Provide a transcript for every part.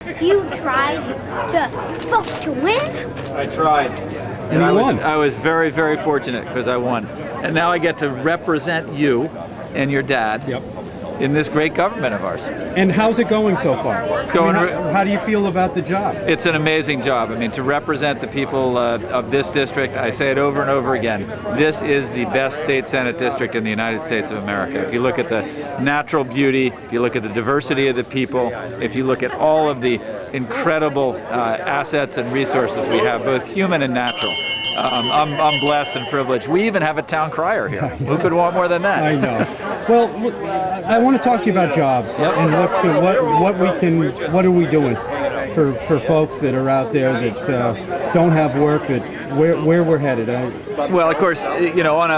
You tried to vote to win? I tried. And you won. I was very, very fortunate because I won. And now I get to represent you and your dad in this great government of ours. And how's it going so far? It's going. How do you feel about the job? It's an amazing job. I mean, to represent the people of this district, I say it over and over again, this is the best state Senate district in the United States of America. If you look at the natural beauty, if you look at the diversity of the people, if you look at all of the incredible assets and resources we have, both human and natural. I'm blessed and privileged. We even have a town crier here. Who could want more than that? I know. Well, look, I want to talk to you about jobs and what are we doing for folks that are out there that don't have work, that where we're headed. Well, of course, you know, on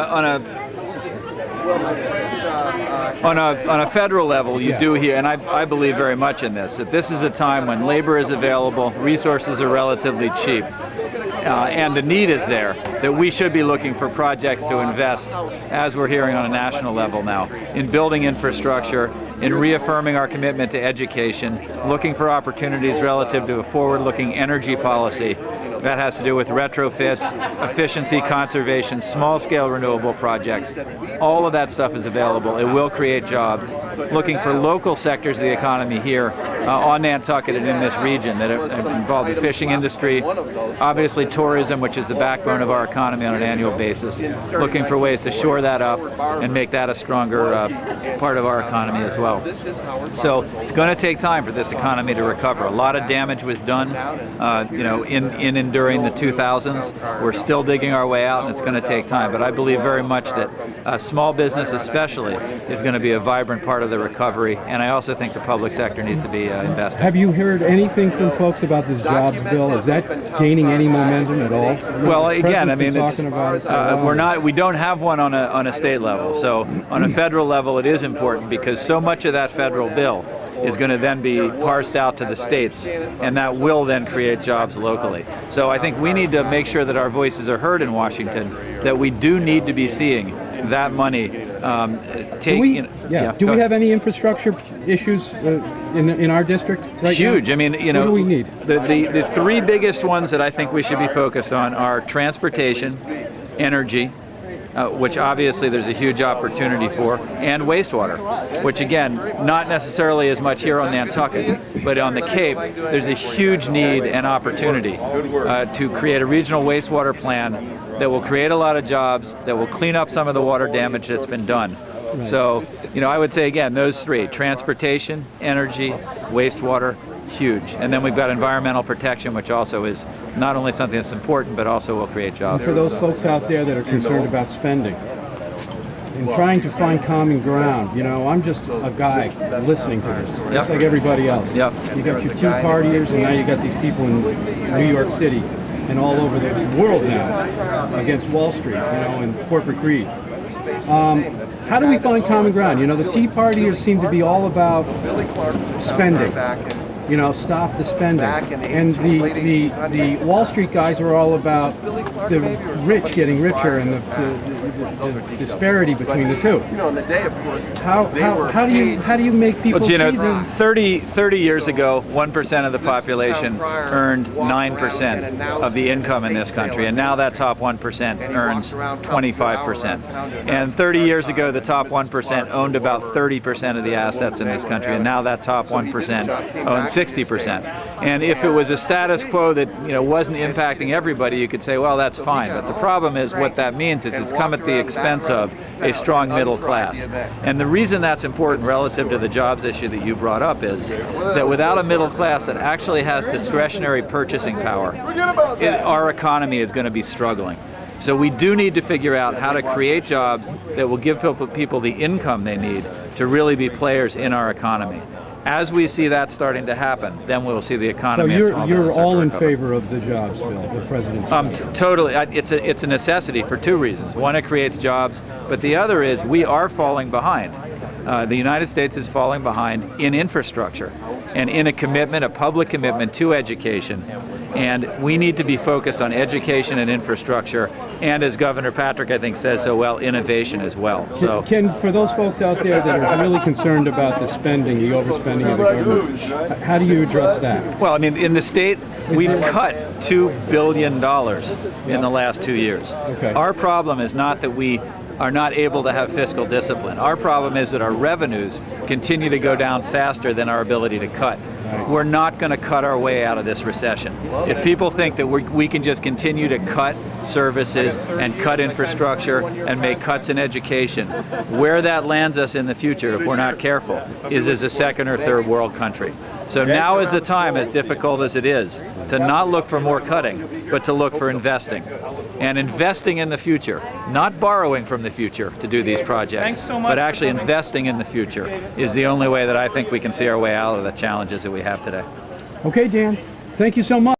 a federal level, you do hear, and I believe very much in this, that this is a time when labor is available, resources are relatively cheap. And the need is there, that we should be looking for projects to invest, as we're hearing on a national level now, in building infrastructure, in reaffirming our commitment to education, looking for opportunities relative to a forward-looking energy policy. That has to do with retrofits, efficiency, conservation, small-scale renewable projects. All of that stuff is available. It will create jobs. Looking for local sectors of the economy here on Nantucket and in this region that involve the fishing industry, obviously tourism, which is the backbone of our economy on an annual basis. Looking for ways to shore that up and make that a stronger part of our economy as well. So it's going to take time for this economy to recover. A lot of damage was done, you know, in and during the 2000s. We're still digging our way out, and it's going to take time. But I believe very much that small business especially is going to be a vibrant part of the recovery, and I also think the public sector needs to be investing. Have you heard anything from folks about this jobs bill? Is that gaining any momentum at all? Well, again, I mean, it's, it we don't have one on a state level. So on a federal level, it is important because so much of that federal bill is going to then be parsed out to the states, and that will then create jobs locally. So I think we need to make sure that our voices are heard in Washington, that we do need to be seeing that money Do we have any infrastructure issues in our district right Huge. now? I mean, you know, what do we need? The three biggest ones that I think we should be focused on are transportation, energy, which obviously there's a huge opportunity for, and wastewater, which again, not necessarily as much here on Nantucket, but on the Cape, there's a huge need and opportunity to create a regional wastewater plan that will create a lot of jobs, that will clean up some of the water damage that's been done. Right. So, you know, I would say again, those three: transportation, energy, wastewater, huge. And then we've got environmental protection, which also is not only something that's important, but also will create jobs. And for those folks out there that are concerned about spending and trying to find common ground, you know, I'm just a guy listening to this, just like everybody else. Yep. You got your Tea Partiers, and now you got these people in New York City and all over the world now against Wall Street, you know, and corporate greed. How do we find common ground? You know, the Tea Partiers seem to be all about spending. You know, stop the spending. And the Wall Street guys are all about the rich getting richer and the disparity between the two. How do you make people see them? 30 years ago, 1% of the population earned 9% of the income in this country, and now that top 1% earns 25%. And 30 years ago, the top 1% owned about 30% of the assets in this country, and now that top 1% owns 60%. And if it was a status quo that, you know, wasn't impacting everybody, you could say, well, that's fine. But the problem is, what that means is it's come at the expense of a strong middle class. And the reason that's important relative to the jobs issue that you brought up is that without a middle class that actually has discretionary purchasing power, our economy is going to be struggling. So we do need to figure out how to create jobs that will give people the income they need to really be players in our economy. As we see that starting to happen, then we'll see the economy. So you're all in favor of the jobs bill, the president's bill? Totally. It's a necessity for two reasons. One, it creates jobs, but the other is we are falling behind. The United States is falling behind in infrastructure and in a public commitment to education. And we need to be focused on education and infrastructure, and as Governor Patrick, I think, says so well, innovation as well. So, Ken, for those folks out there that are really concerned about the spending, the overspending of the government, how do you address that? well, I mean, in the state, we've cut $2 billion in the last 2 years. Okay. Our problem is not that we are not able to have fiscal discipline. Our problem is that our revenues continue to go down faster than our ability to cut. We're not going to cut our way out of this recession. If people think that we can just continue to cut services and cut infrastructure and make cuts in education, where that lands us in the future, if we're not careful, is as a second or third world country. So now is the time, as difficult as it is, to not look for more cutting, but to look for investing. And investing in the future, not borrowing from the future to do these projects, but actually investing in the future is the only way that I think we can see our way out of the challenges that we have today. Okay, Dan, thank you so much.